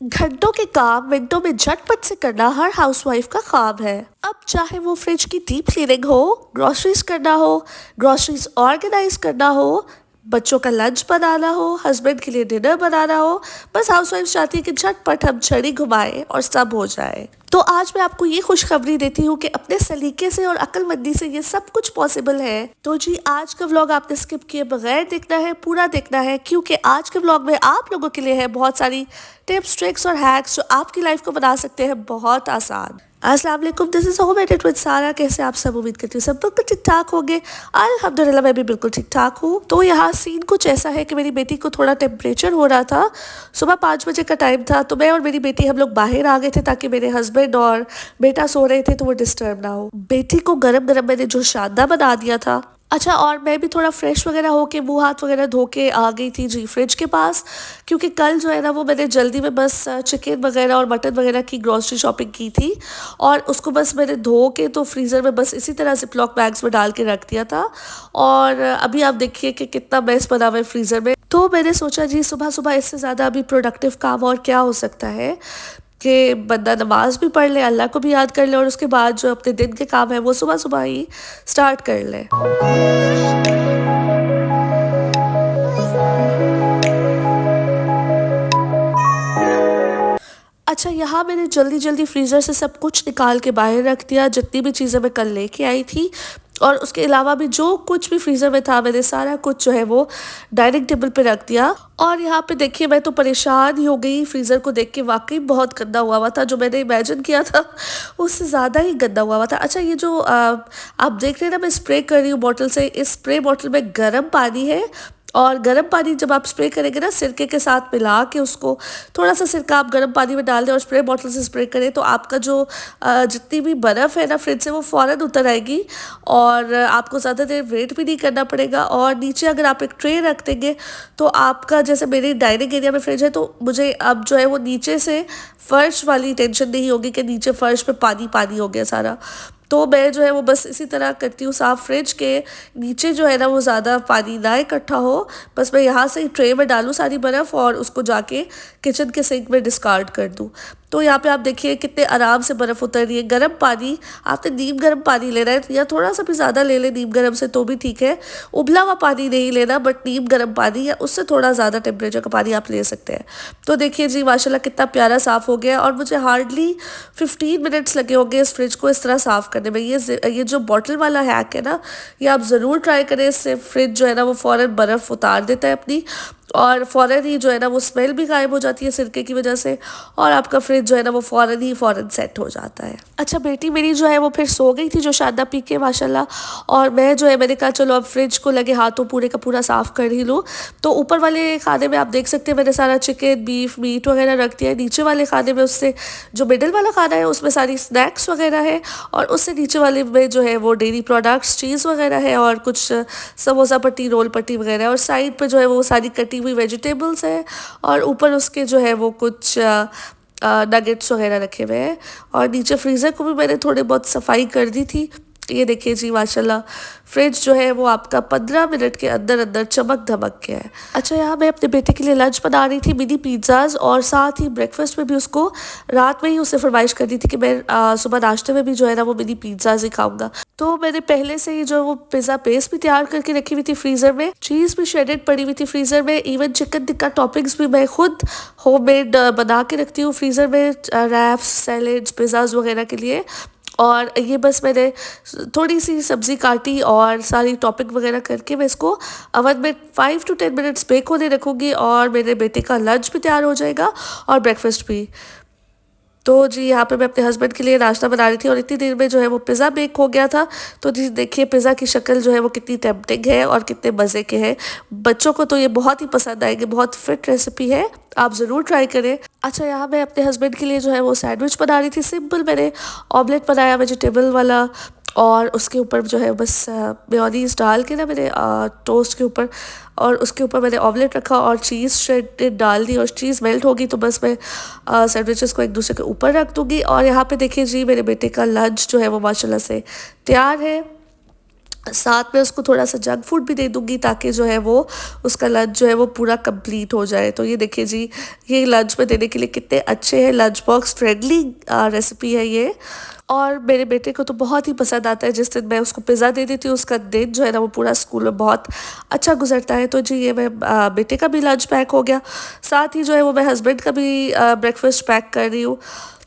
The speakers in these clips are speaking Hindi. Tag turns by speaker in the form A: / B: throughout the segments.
A: घंटों के काम मिनटों में झटपट से करना हर हाउसवाइफ का ख्वाब है। अब चाहे वो फ्रिज की डीप क्लीनिंग हो, ग्रोसरीज करना हो, ग्रोसरीज ऑर्गेनाइज करना हो, बच्चों का लंच बनाना हो, हस्बैंड के लिए डिनर बनाना हो, बस हाउसवाइफ चाहती है कि झटपट हम छड़ी घुमाएं और सब हो जाए। तो आज मैं आपको ये खुशखबरी देती हूँ कि अपने सलीके से और अक्लमंदी से ये सब कुछ पॉसिबल है। तो जी आज का व्लॉग आपने स्किप किए बगैर देखना है, पूरा देखना है, क्योंकि आज के व्लॉग में आप लोगों के लिए है बहुत सारी टिप्स, ट्रिक्स और हैक्स जो आपकी लाइफ को बना सकते हैं बहुत आसान। अस्सलाम वालेकुम, this is home edit with सारा। कैसे आप सब? उम्मीद करती हूँ सब बिल्कुल ठीक ठाक होंगे। अल्हम्दुलिल्लाह मैं भी बिल्कुल ठीक ठाक हूँ। तो यहाँ सीन कुछ ऐसा है कि मेरी बेटी को थोड़ा टेम्परेचर हो रहा था। सुबह 5 बजे का टाइम था, तो मैं और मेरी बेटी हम लोग बाहर आ गए थे ताकि मेरे हस्बैंड और बेटा सो रहे थे तो वो डिस्टर्ब ना हो। बेटी को गरम गरम मैंने जो शादा बना दिया था। अच्छा, और मैं भी थोड़ा फ्रेश वगैरह होके मुंह हाथ वगैरह धो के आ गई थी जी फ्रिज के पास, क्योंकि कल जो है ना वो मैंने जल्दी में बस चिकन वगैरह और मटन वगैरह की ग्रॉसरी शॉपिंग की थी और उसको बस मैंने धो के तो फ्रीज़र में बस इसी तरह जिपलॉक बैग्स में डाल के रख दिया था। और अभी आप देखिए कि कितना मेस बना हुआ है फ्रीज़र में। तो मैंने सोचा जी सुबह सुबह इससे ज़्यादा अभी प्रोडक्टिव काम और क्या हो सकता है कि बंदा नमाज भी पढ़ ले, अल्लाह को भी याद कर ले और उसके बाद जो अपने दिन के काम है वो सुबह सुबह ही स्टार्ट कर ले। अच्छा, यहाँ मैंने जल्दी जल्दी फ्रीज़र से सब कुछ निकाल के बाहर रख दिया, जितनी भी चीज़ें मैं कल लेके आई थी। और उसके अलावा भी जो कुछ भी फ्रीज़र में था मैंने सारा कुछ जो है वो डाइनिंग टेबल पे रख दिया। और यहाँ पे देखिए मैं तो परेशान ही हो गई फ्रीज़र को देख के, वाकई बहुत गंदा हुआ था। जो मैंने इमेजिन किया था उससे ज़्यादा ही गंदा हुआ था। अच्छा, ये जो आप देख रहे हैं ना, मैं स्प्रे कर रही हूँ बॉटल से। इस स्प्रे बॉटल में गर्म पानी है और गर्म पानी जब आप स्प्रे करेंगे ना सिरके के साथ मिला के, उसको थोड़ा सा सिरका आप गर्म पानी में डाल दें और स्प्रे बॉटल से स्प्रे करें तो आपका जो जितनी भी बर्फ़ है ना फ्रिज से वो फ़ौरन उतर आएगी और आपको ज़्यादा देर वेट भी नहीं करना पड़ेगा। और नीचे अगर आप एक ट्रे रख देंगे तो आपका, जैसे मेरी डाइनिंग एरिया में फ्रिज है तो मुझे अब जो है वो नीचे से फ़र्श वाली टेंशन नहीं होगी कि नीचे फ़र्श पे पानी पानी हो गया सारा। तो मैं जो है वो बस इसी तरह करती हूँ साफ़, फ्रिज के नीचे जो है ना वो ज़्यादा पानी ना इकट्ठा हो। बस मैं यहाँ से ट्रे में डालूँ सारी बर्फ़ और उसको जाके किचन के सिंक में डिस्कार्ड कर दूँ। तो यहाँ पे आप देखिए कितने आराम से बर्फ़ उतर रही है। गर्म पानी, आपने नीम गर्म पानी लेना है या थोड़ा सा भी ज़्यादा ले लें नीम गर्म से तो भी ठीक है। उबला हुआ पानी नहीं लेना, बट नीम गर्म पानी या उससे थोड़ा ज़्यादा टेम्परेचर का पानी आप ले सकते हैं। तो देखिए जी माशाल्लाह कितना प्यारा साफ़ हो गया और मुझे हार्डली 15 मिनट्स लगे होंगे इस फ्रिज को इस तरह साफ़ करने में। ये जो बॉटल वाला हैक है ना, ये आप ज़रूर ट्राई करें। इससे फ्रिज जो है ना वो फ़ौरन बर्फ़ उतार देता है अपनी और फ़ौरन ही जो है ना वो स्मेल भी गायब हो जाती है सिरके की वजह से और आपका फ्रिज जो है ना वो फ़ौरन सेट हो जाता है। अच्छा, बेटी मेरी जो है वो फिर सो गई थी जो शादा पी के माशाल्लाह, और मैं जो है मैंने कहा चलो अब फ्रिज को लगे हाथों पूरे का पूरा साफ़ कर ही लूँ। तो ऊपर वाले खाने में आप देख सकते हैं मैंने सारा चिकन, बीफ, मीट वगैरह रख दिया है। नीचे वाले खाने में उससे जो मिडिल वाला खाना है उसमें सारी स्नैक्स वगैरह है और उससे नीचे वाले में जो है वो डेयरी प्रोडक्ट्स, चीज़ वगैरह है और कुछ समोसा पट्टी, रोल पट्टी वगैरह, और साइड पे जो है वो सारी कटी हुई वेजिटेबल्स है और ऊपर उसके जो है वो कुछ नगेट्स वगैरह रखे हुए हैं। और नीचे फ्रीज़र को भी मैंने थोड़ी बहुत सफाई कर दी थी। ये देखिए जी माशाल्लाह फ्रिज जो है वो आपका 15 मिनट के अंदर अंदर चमक धमक गया है। अच्छा, यहाँ मैं अपने बेटे के लिए लंच बना रही थी, मिनी पिज़्ज़ाज़, और साथ ही ब्रेकफास्ट में भी उसको रात में ही उसे फरमाइश कर दी थी कि मैं सुबह नाश्ते में भी जो है ना वो मिनी पिज़्ज़ाज़ ही खाऊंगा। तो मैंने पहले से ही जो वो पिज़्ज़ा पेस्ट भी तैयार करके रखी हुई थी फ्रीज़र में, चीज़ भी श्रेडेड पड़ी हुई थी फ्रीज़र में, इवन चिकन टिक्का टॉपिंग्स भी मैं खुद होममेड बना के रखती हूँ फ्रीज़र में, रैप्स, सैलेड्स, पिज़्ज़ाज़ वगैरह के लिए। और ये बस मैंने थोड़ी सी सब्ज़ी काटी और सारी टॉपिंग वगैरह करके मैं इसको अवन में 5 to 10 मिनट्स बेक होने रखूँगी और मेरे बेटे का लंच भी तैयार हो जाएगा और ब्रेकफास्ट भी। तो जी यहाँ पे मैं अपने हस्बैंड के लिए नाश्ता बना रही थी और इतनी देर में जो है वो पिज़्ज़ा बेक हो गया था। तो जी देखिए पिज़्ज़ा की शक्ल जो है वो कितनी टेम्पटिंग है और कितने मज़े के हैं। बच्चों को तो ये बहुत ही पसंद आएंगे, बहुत फिट रेसिपी है, आप ज़रूर ट्राई करें। अच्छा, यहाँ मैं अपने हस्बैंड के लिए जो है वो सैंडविच बना रही थी। सिंपल मैंने ऑमलेट बनाया वेजिटेबल वाला और उसके ऊपर जो है बस मेयोनीज़ डाल के ना मैंने टोस्ट के ऊपर, और उसके ऊपर मैंने ऑमलेट रखा और चीज़ श्रेडेड डाल दी और चीज़ मेल्ट होगी तो बस मैं सैंडविचेस को एक दूसरे के ऊपर रख दूँगी। और यहाँ पे देखिए जी मेरे बेटे का लंच जो है वो माशाल्लाह से तैयार है। साथ में उसको थोड़ा सा जंक फूड भी दे दूँगी ताकि जो है वो उसका लंच जो है वो पूरा कंप्लीट हो जाए। तो ये देखिए जी, ये लंच में देने के लिए कितने अच्छे हैं, लंच बॉक्स फ्रेंडली रेसिपी है ये। और मेरे बेटे को तो बहुत ही पसंद आता है। जिस दिन मैं उसको पिज़्ज़ा दे देती हूँ उसका दिन जो है ना वो पूरा स्कूल में बहुत अच्छा गुजरता है। तो जी ये मैं बेटे का भी लंच पैक हो गया, साथ ही जो है वो मैं हस्बैंड का भी ब्रेकफास्ट पैक कर रही हूँ।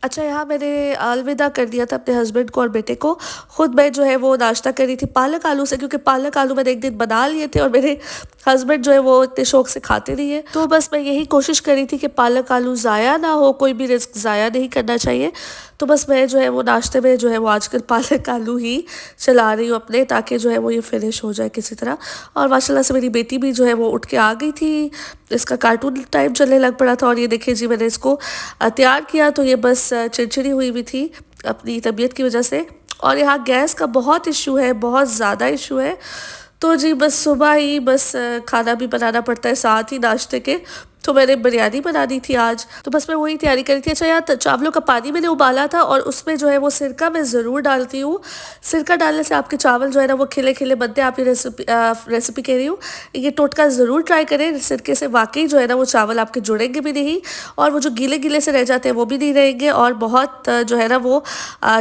A: अच्छा, यहाँ मैंने अलविदा कर दिया था अपने हस्बैंड को और बेटे को। खुद मैं जो है वो नाश्ता कर रही थी पालक आलू से, क्योंकि पालक आलू मैंने एक दिन बना लिए थे और मेरे हस्बैंड जो है वो इतने शौक से खाते नहीं है। तो बस मैं यही कोशिश कर रही थी कि पालक आलू ज़ाया ना हो, कोई भी रिस्क ज़ाया नहीं करना चाहिए। तो बस मैं जो है वो नाश्ते में जो है वो आजकल पालक आलू ही चला रही हूँ अपने, ताकि जो है वो ये फिनिश हो जाए किसी तरह। और माशाल्लाह से मेरी बेटी भी जो है वो उठ के आ गई थी, इसका कार्टून टाइम चलने लग पड़ा था। और ये देखिए जी, मैंने इसको तैयार किया तो ये बस चिड़चिड़ी हुई हुई थी अपनी तबीयत की वजह से। और यहाँ गैस का बहुत इशू है, बहुत ज़्यादा इशू है। तो जी बस सुबह ही बस खाना भी बनाना पड़ता है साथ ही नाश्ते के। तो मैंने बिरयानी बनानी थी आज, तो बस मैं वही तैयारी करी थी। अच्छा, यार चावलों का पानी मैंने उबाला था और उसमें जो है वो सिरका मैं ज़रूर डालती हूँ। सिरका डालने से आपके चावल जो है ना वो खिले खिले बनते हैं। आप ये रेसिपी कह रही हूँ, ये टोटका ज़रूर ट्राई करें। सिरके से वाकई जो है ना वो चावल आपके जुड़ेंगे भी नहीं, और वो जो गीले गीले से रह जाते हैं वो भी नहीं रहेंगे, और बहुत जो है ना वो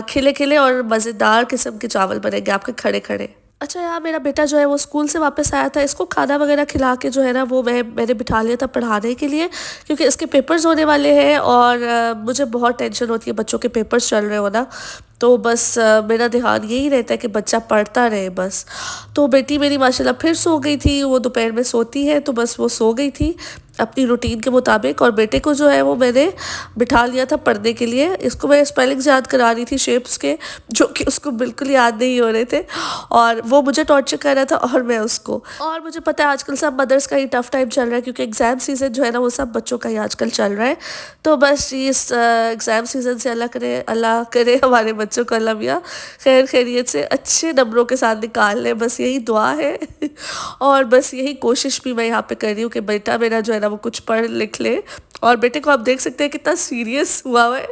A: खिले खिले और मज़ेदार किस्म के चावल बनेंगे आपके खड़े खड़े। अच्छा, यार मेरा बेटा जो है वो स्कूल से वापस आया था, इसको खाना वगैरह खिला के जो है ना वो मैंने बिठा लिया था पढ़ाने के लिए, क्योंकि इसके पेपर्स होने वाले हैं। और मुझे बहुत टेंशन होती है बच्चों के पेपर्स चल रहे हो ना, तो बस मेरा ध्यान यही रहता है कि बच्चा पढ़ता रहे बस। तो बेटी मेरी माशाल्लाह फिर सो गई थी, वो दोपहर में सोती है, तो बस वो सो गई थी अपनी रूटीन के मुताबिक। और बेटे को जो है वो मैंने बिठा लिया था पढ़ने के लिए। इसको मैं स्पेलिंग्स याद करा रही थी शेप्स के, जो कि उसको बिल्कुल याद नहीं हो रहे थे, और वो मुझे टॉर्चर कर रहा था और मैं उसको। और मुझे पता है आजकल सब मदर्स का ही टफ टाइम चल रहा है, क्योंकि एग्ज़ाम सीज़न जो है ना वो सब बच्चों का ही आजकल चल रहा है। तो बस इस एग्ज़ाम सीज़न से अल्लाह करे हमारे बच्चों को अल्लाह मियाँ खैर खैरियत से अच्छे नंबरों के साथ निकाल ले, बस यही दुआ है। और बस यही कोशिश भी मैं यहाँ पे कर रही हूँ कि बेटा मेरा जो है ना वो कुछ पढ़ लिख ले। और बेटे को आप देख सकते हैं कितना सीरियस हुआ है,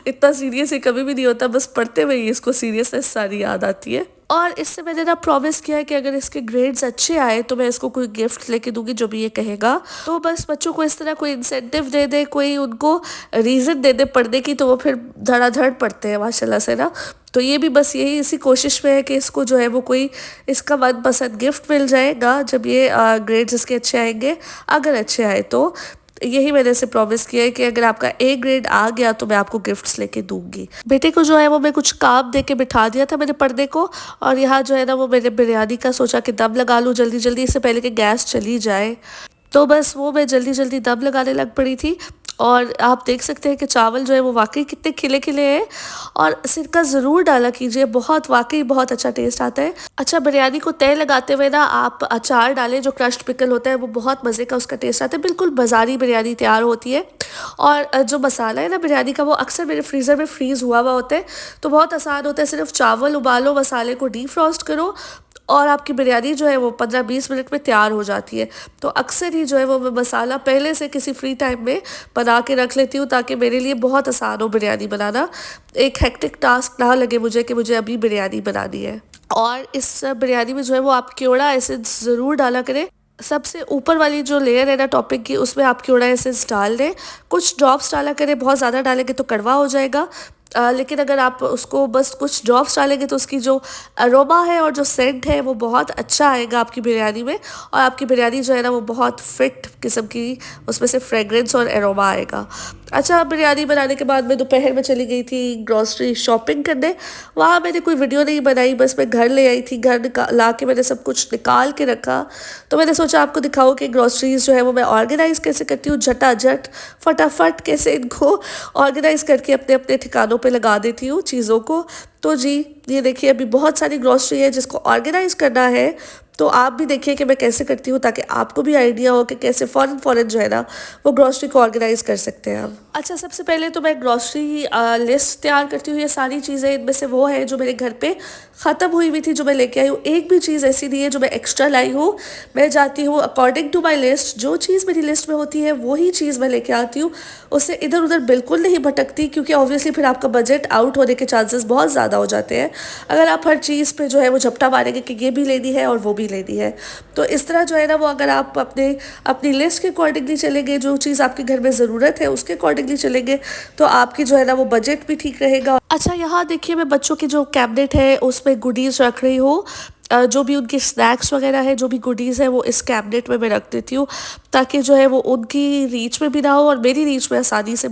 A: इतना सीरियस ये कभी भी नहीं होता, बस पढ़ते हुए ही इसको सीरियसनेस सारी याद आती है। और इससे मैंने ना प्रॉमिस किया है कि अगर इसके ग्रेड्स अच्छे आए तो मैं इसको कोई गिफ्ट लेके दूंगी, जो भी ये कहेगा। तो बस बच्चों को इस तरह कोई इंसेंटिव दे दे, कोई उनको रीज़न दे दे पढ़ने की, तो वो फिर धड़ाधड़ पढ़ते हैं माशाल्लाह से ना। तो ये भी बस यही इसी कोशिश में है कि इसको जो है वो कोई इसका मनपसंद गिफ्ट मिल जाएगा जब ये ग्रेड्स इसके अच्छे आएंगे, अगर अच्छे आए तो। यही मैंने इसे प्रॉमिस किया है कि अगर आपका ए ग्रेड आ गया तो मैं आपको गिफ्ट्स लेके दूंगी। बेटे को जो है वो मैं कुछ काम दे के बिठा दिया था मैंने पढ़ने को, और यहाँ जो है ना वो मैंने बिरयानी का सोचा कि दम लगा लूँ जल्दी जल्दी, इससे पहले कि गैस चली जाए। तो बस वो मैं जल्दी जल्दी दम लगाने लग पड़ी थी। और आप देख सकते हैं कि चावल जो है वो वाकई कितने खिले खिले हैं, और सिरका ज़रूर डाला कीजिए, बहुत वाकई बहुत अच्छा टेस्ट आता है। अच्छा, बिरयानी को तय लगाते हुए ना आप अचार डालें, जो क्रश्ड पिकल होता है, वो बहुत मज़े का उसका टेस्ट आता है, बिल्कुल बाज़ारी बिरयानी तैयार होती है। और जो मसाला है ना बिरयानी का, वो अक्सर मेरे फ्रीज़र में फ्रीज़ हुआ हुआ होता है, तो बहुत आसान होता है। सिर्फ चावल उबालो, मसाले को डीफ्रॉस्ट करो, और आपकी बिरयानी जो है वो 15-20 मिनट में तैयार हो जाती है। तो अक्सर ही जो है वो मैं मसाला पहले से किसी फ्री टाइम में बना के रख लेती हूँ, ताकि मेरे लिए बहुत आसान हो बिरयानी बनाना, एक हेक्टिक टास्क ना लगे मुझे कि मुझे अभी बिरयानी बनानी है। और इस बिरयानी में जो है वो आप केवड़ा एसिड्स ज़रूर डाला करें। सबसे ऊपर वाली जो लेयर है ना टॉपिक की, उसमें आप केवड़ा एसेंस डाल दें, कुछ ड्रॉप्स डाला करें, बहुत ज़्यादा डालेंगे तो कड़वा हो जाएगा। लेकिन अगर आप उसको बस कुछ ड्रॉप्स डालेंगे तो उसकी जो अरोमा है और जो सेंट है वो बहुत अच्छा आएगा आपकी बिरयानी में, और आपकी बिरयानी जो है ना वो बहुत फिट किस्म की उसमें से फ्रेगरेंस और अरोमा आएगा। अच्छा, बिरयानी बनाने के बाद मैं दोपहर में चली गई थी ग्रॉसरी शॉपिंग करने। वहाँ मैंने कोई वीडियो नहीं बनाई, बस मैं घर ले आई थी, घर ला के मैंने सब कुछ निकाल के रखा। तो मैंने सोचा आपको दिखाऊँ कि ग्रॉसरीज जो है वो मैं ऑर्गेनाइज़ कैसे करती हूँ, झटाझट फटाफट कैसे इनको ऑर्गेनाइज़ करके अपने अपने ठिकानों पे लगा देती हूँ चीज़ों को। तो जी ये देखिए, अभी बहुत सारी ग्रॉसरी है जिसको ऑर्गेनाइज़ करना है, तो आप भी देखिए कि मैं कैसे करती हूँ, ताकि आपको भी आइडिया हो कि कैसे फ़ौरन फ़ौरन जो है ना वो ग्रॉसरी को ऑर्गेनाइज़ कर सकते हैं आप। अच्छा, सबसे पहले तो मैं ग्रॉसरी लिस्ट तैयार करती हूँ। ये सारी चीज़ें इनमें से वो है जो मेरे घर पे ख़त्म हुई थी, जो मैं लेके आई हूँ। एक भी चीज़ ऐसी नहीं है जो मैं एक्स्ट्रा लाई हूँ। मैं जाती हूँ अकॉर्डिंग टू माई लिस्ट, जो चीज़ मेरी लिस्ट में होती है वही चीज़ मैं लेके आती हूँ। उससे इधर उधर बिल्कुल नहीं भटकती, क्योंकि ऑब्वियसली फिर आपका बजट आउट होने के चांसेस बहुत ज़्यादा हो जाते हैं अगर आप हर चीज़ पे जो है वो झपटा मारेंगे कि ये भी लेनी है और वो भी लेनी है। तो इस तरह जो है ना वो अगर आप अपनी लिस्ट के अकॉर्डिंगली चलेंगे, जो चीज़ आपके घर में ज़रूरत है उसके अकॉर्डिंगली चलेंगे, तो आपकी जो है ना वो बजट भी ठीक रहेगा। अच्छा, यहाँ देखिए मैं बच्चों की जो कैबिनेट है उसमें गुडीज़ रख रही हूँ। जो भी उनकी स्नैक्स वगैरह है, जो भी गुडीज़ है वो इस कैबिनेट में मैं रख देती हूँ, ताकि जो है वो उनकी रीच में भी ना हो और मेरी रीच में आसानी से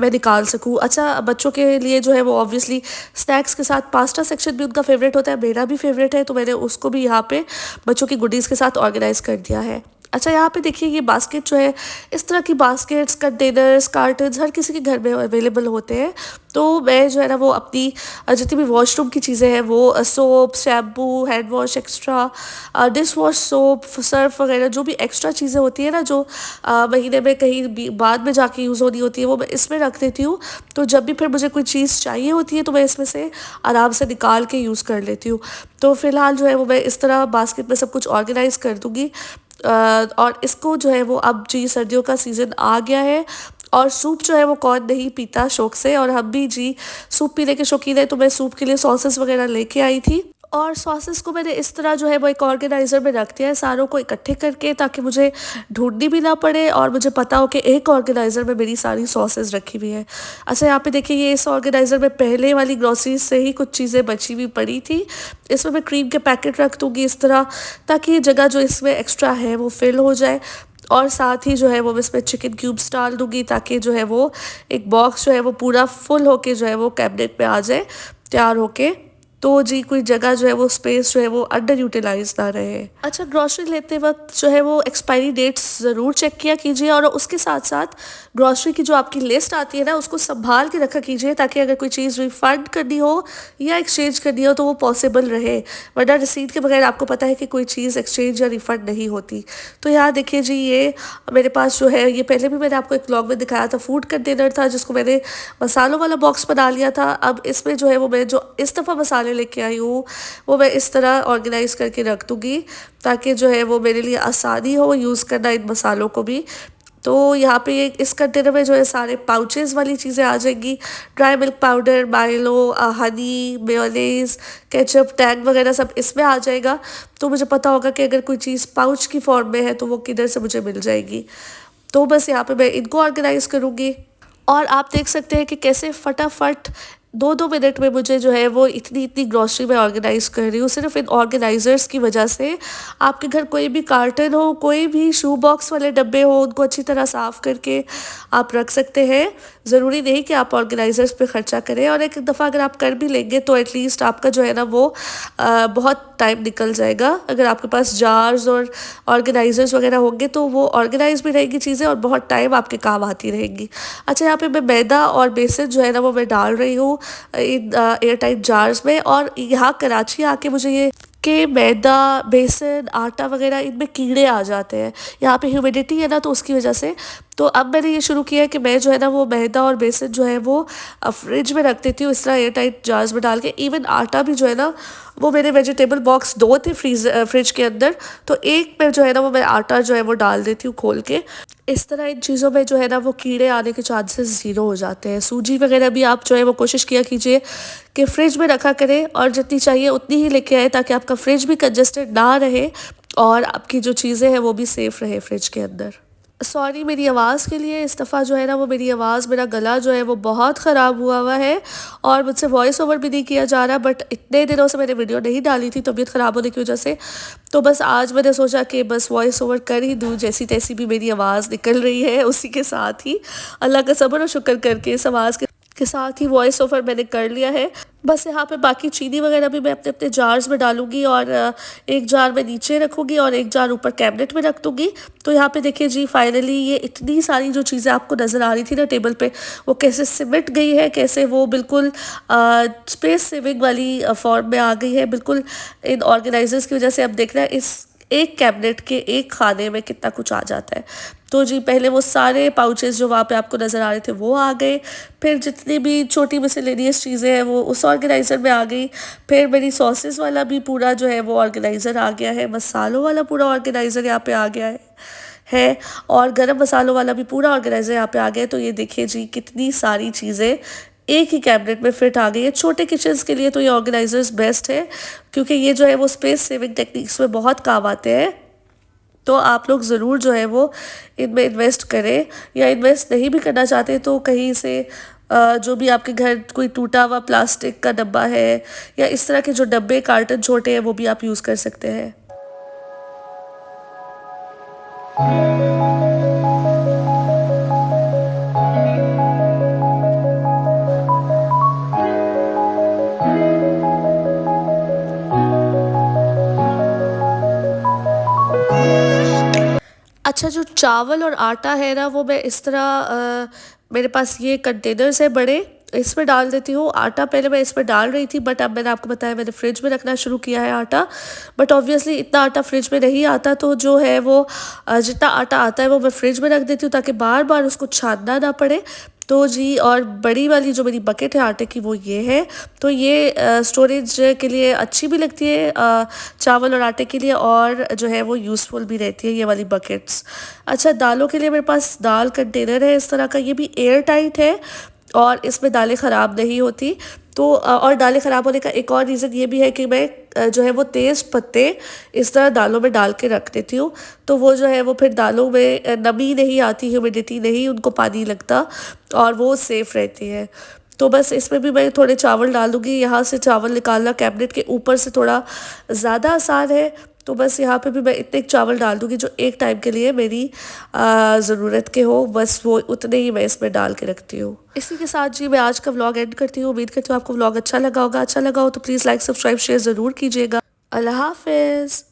A: मैं निकाल सकूँ। अच्छा, बच्चों के लिए जो है वो ऑब्वियसली स्नैक्स के साथ पास्ता सेक्शन भी उनका फेवरेट होता है, मेरा भी फेवरेट है, तो मैंने उसको भी यहाँ पे बच्चों की गुडीज़ के साथ ऑर्गेनाइज़ कर दिया है। अच्छा, यहाँ पे देखिए ये बास्केट जो है, इस तरह की बास्केट्स, कंटेनर्स, कार्टन्स हर किसी के घर में अवेलेबल होते हैं। तो मैं जो है ना वो अपनी जितनी भी वॉशरूम की चीज़ें हैं, वो soap, shampoo, hand wash extra, dish wash soap, Surf वगैरह, जो भी एक्स्ट्रा चीज़ें होती है ना जो महीने में कहीं बाद में जाके यूज़ होनी होती है, वो मैं इसमें रख देती हूँ। तो जब भी फिर मुझे कोई चीज़ चाहिए होती है तो मैं इसमें से आराम से निकाल के यूज़ कर लेती हूँ। तो फ़िलहाल जो है वो मैं इस तरह बास्केट में सब कुछ ऑर्गेनाइज़ कर दूँगी। और इसको जो है वो, अब जी सर्दियों का सीज़न आ गया है और सूप जो है वो कौन नहीं पीता शौक से, और हम भी जी सूप पीने के शौकीन है, तो मैं सूप के लिए सॉसेस वगैरह लेके आई थी। और सॉसेस को मैंने इस तरह जो है वो एक ऑर्गेनाइज़र में रख दिया है सारों को इकट्ठे करके, ताकि मुझे ढूंढनी भी ना पड़े और मुझे पता हो कि एक ऑर्गेनाइज़र में मेरी सारी सॉसेस रखी हुई है। अच्छा, यहाँ पे देखिए ये इस ऑर्गेनाइज़र में पहले वाली ग्रॉसरी से ही कुछ चीज़ें बची हुई पड़ी थी। इसमें मैं क्रीम के पैकेट रख दूँगी इस तरह, ताकि ये जगह जो इसमें एक्स्ट्रा है वो फिल हो जाए। और साथ ही जो है वो इसमें चिकन क्यूब्स डाल दूँगी, ताकि जो है वो एक बॉक्स जो है वो पूरा फुल होके जो है वो कैबिनेट में आ जाए तैयार होके। तो जी कोई जगह जो है वो स्पेस जो है वो अंडर यूटिलाइज ना रहे। अच्छा, ग्रॉसरी लेते वक्त जो है वो एक्सपायरी डेट्स ज़रूर चेक किया कीजिए, और उसके साथ साथ ग्रॉसरी की जो आपकी लिस्ट आती है ना उसको संभाल के रखा कीजिए, ताकि अगर कोई चीज़ रिफ़ंड करनी हो या एक्सचेंज करनी हो तो वो पॉसिबल रहे। वरना रसीद के बगैर आपको पता है कि कोई चीज़ एक्सचेंज या रिफ़ंड नहीं होती। तो यहाँ देखिए जी, ये मेरे पास जो है, ये पहले भी मैंने आपको एक व्लॉग में दिखाया था, फूड कंटेनर था जिसको मैंने मसालों वाला बॉक्स बना लिया था। अब इसमें जो है वो मैं जो इस दफ़ा मसाले लेके आई हूँ वो मैं इस तरह ऑर्गेनाइज़ करके रख दूँगी, ताकि जो है वो मेरे लिए आसानी हो यूज़ करना इन मसालों को भी। तो यहाँ पे ये इस कंटेनर में जो है सारे पाउचेज़ वाली चीज़ें आ जाएंगी, dry milk powder, Milo, honey, mayonnaise, ketchup, Tang वगैरह सब इसमें आ जाएगा। तो मुझे पता होगा कि अगर कोई चीज़ पाउच की फॉर्म में है तो वो किधर से मुझे मिल जाएगी। तो बस यहाँ पे मैं इनको ऑर्गेनाइज़ करूँगी। और आप देख सकते हैं कि कैसे फटाफट 2-2 मिनट में मुझे जो है वो इतनी ग्रॉसरी मैं ऑर्गेनाइज़ कर रही हूँ, सिर्फ इन ऑर्गेनाइज़र्स की वजह से। आपके घर कोई भी कार्टन हो, कोई भी शू बॉक्स वाले डब्बे हो, उनको अच्छी तरह साफ़ करके आप रख सकते हैं। ज़रूरी नहीं कि आप ऑर्गेनाइज़र्स पे ख़र्चा करें, और एक दफ़ा अगर आप कर भी लेंगे तो एटलीस्ट आपका जो है ना वो बहुत टाइम निकल जाएगा। अगर आपके पास जार्स और ऑर्गेनाइज़र्स वगैरह होंगे तो वो ऑर्गेनाइज़ भी रहेगी चीज़ें और बहुत टाइम आपके काम आती रहेंगी। अच्छा, यहाँ पे मैं मैदा और बेसन जो है ना वो मैं डाल रही हूँ इन एयर टाइट जार्स में। और यहाँ कराची आके मुझे ये कि मैदा, बेसन, आटा वगैरह इनमें कीड़े आ जाते हैं। यहाँ पे ह्यूमिडिटी है ना, तो उसकी वजह से। तो अब मैंने ये शुरू किया है कि मैं जो है ना वो मैदा और बेसन जो है वो फ्रिज में रख देती हूँ इस तरह एयर टाइट जार्स में डाल के। इवन आटा भी जो है ना वो मेरे वेजिटेबल बॉक्स 2 थे फ्रिज के अंदर, तो एक में जो है ना वो मैं आटा जो है वो डाल देती हूँ खोल के। इस तरह इन चीज़ों में जो है ना वो कीड़े आने के चांसेस ज़ीरो हो जाते हैं। सूजी वगैरह भी आप जो है वो कोशिश किया कीजिए कि फ्रिज में रखा करें, और जितनी चाहिए उतनी ही लेके आए, ताकि आपका फ्रिज भी कंजस्टेड ना रहे और आपकी जो चीज़ें हैं वो भी सेफ़ रहे फ्रिज के अंदर। सॉरी मेरी आवाज़ के लिए, इस दफ़ा जो है ना वो मेरी आवाज़, मेरा गला जो है वो बहुत ख़राब हुआ है और मुझसे वॉइस ओवर भी नहीं किया जा रहा। बट इतने दिनों से मैंने वीडियो नहीं डाली थी तबीयत ख़राब होने की वजह से, तो बस आज मैंने सोचा कि बस वॉइस ओवर कर ही दूँ। जैसी तैसी भी मेरी आवाज़ निकल रही है उसी के साथ ही अल्लाह का सब्र और शुक्र करके इस आवाज़ के के साथ ही वॉइस ओवर मैंने कर लिया है। बस यहाँ पे बाकी चीनी वगैरह भी मैं अपने अपने जार्स में डालूंगी और एक जार में नीचे रखूंगी और एक जार ऊपर कैबिनेट में रख दूंगी। तो यहाँ पे देखिए जी फाइनली ये इतनी सारी जो चीज़ें आपको नज़र आ रही थी ना टेबल पे, वो कैसे सिमट गई है, कैसे वो बिल्कुल स्पेस सेविंग वाली फॉर्म में आ गई है। बिल्कुल इन ऑर्गेनाइजर्स की वजह से अब देखना इस एक कैबिनेट के एक खाने में कितना कुछ आ जाता है। तो जी पहले वो सारे पाउचेस जो वहाँ पे आपको नज़र आ रहे थे वो आ गए, फिर जितनी भी छोटी मिसलेनियस चीज़ें हैं वो उस ऑर्गेनाइज़र में आ गई, फिर मेरी सॉसेस वाला भी पूरा जो है वो ऑर्गेनाइज़र आ गया है, मसालों वाला पूरा ऑर्गेनाइज़र यहाँ पे आ गया है और गरम मसालों वाला भी पूरा ऑर्गेनाइज़र यहाँ पे आ गया है। तो ये देखिए जी कितनी सारी चीज़ें एक ही कैबिनेट में फिट आ गई है। छोटे किचन्स के लिए तो ये ऑर्गेनाइजर्स बेस्ट है, क्योंकि ये जो है वो स्पेस सेविंग टेक्निक्स में बहुत काम आते हैं। तो आप लोग ज़रूर जो है वो इनमें इन्वेस्ट करें, या इन्वेस्ट नहीं भी करना चाहते तो कहीं से जो भी आपके घर कोई टूटा हुआ प्लास्टिक का डब्बा है या इस तरह के जो डब्बे कार्टन छोटे हैं वो भी आप यूज़ कर सकते हैं। अच्छा, जो चावल और आटा है ना वो मैं इस तरह मेरे पास ये कंटेनर्स है बड़े, इसमें डाल देती हूँ आटा। पहले मैं इसमें डाल रही थी बट अब मैंने आपको बताया मैंने फ्रिज में रखना शुरू किया है आटा। बट ऑब्वियसली इतना आटा फ्रिज में नहीं आता, तो जो है वो जितना आटा आता है वो मैं फ्रिज में रख देती हूँ ताकि बार बार उसको छानना ना पड़े। तो जी और बड़ी वाली जो मेरी बकेट है आटे की वो ये है। तो ये स्टोरेज के लिए अच्छी भी लगती है चावल और आटे के लिए, और जो है वो यूज़फुल भी रहती है ये वाली बकेट्स। अच्छा, दालों के लिए मेरे पास दाल कंटेनर है इस तरह का, ये भी एयर टाइट है और इसमें दालें ख़राब नहीं होती। तो और दालें ख़राब होने का एक और रीज़न ये भी है कि मैं जो है वो तेज़ पत्ते इस तरह दालों में डाल के रख देती हूँ, तो वो जो है वो फिर दालों में नमी नहीं आती, ह्यूमिडिटी नहीं उनको पानी लगता और वो सेफ़ रहती है। तो बस इसमें भी मैं थोड़े चावल डाल दूँगी। यहाँ से चावल निकालना कैबिनेट के ऊपर से थोड़ा ज़्यादा आसान है, तो बस यहाँ पे भी मैं इतने चावल डाल दूँगी जो एक टाइम के लिए मेरी ज़रूरत के हो, बस वो उतने ही मैं इसमें डाल के रखती हूँ। इसी के साथ जी मैं आज का व्लॉग एंड करती हूँ। उम्मीद करती हूँ आपको व्लॉग अच्छा लगा होगा। अच्छा लगा हो तो प्लीज़ लाइक सब्सक्राइब शेयर ज़रूर कीजिएगा। अल्लाह हाफिज़।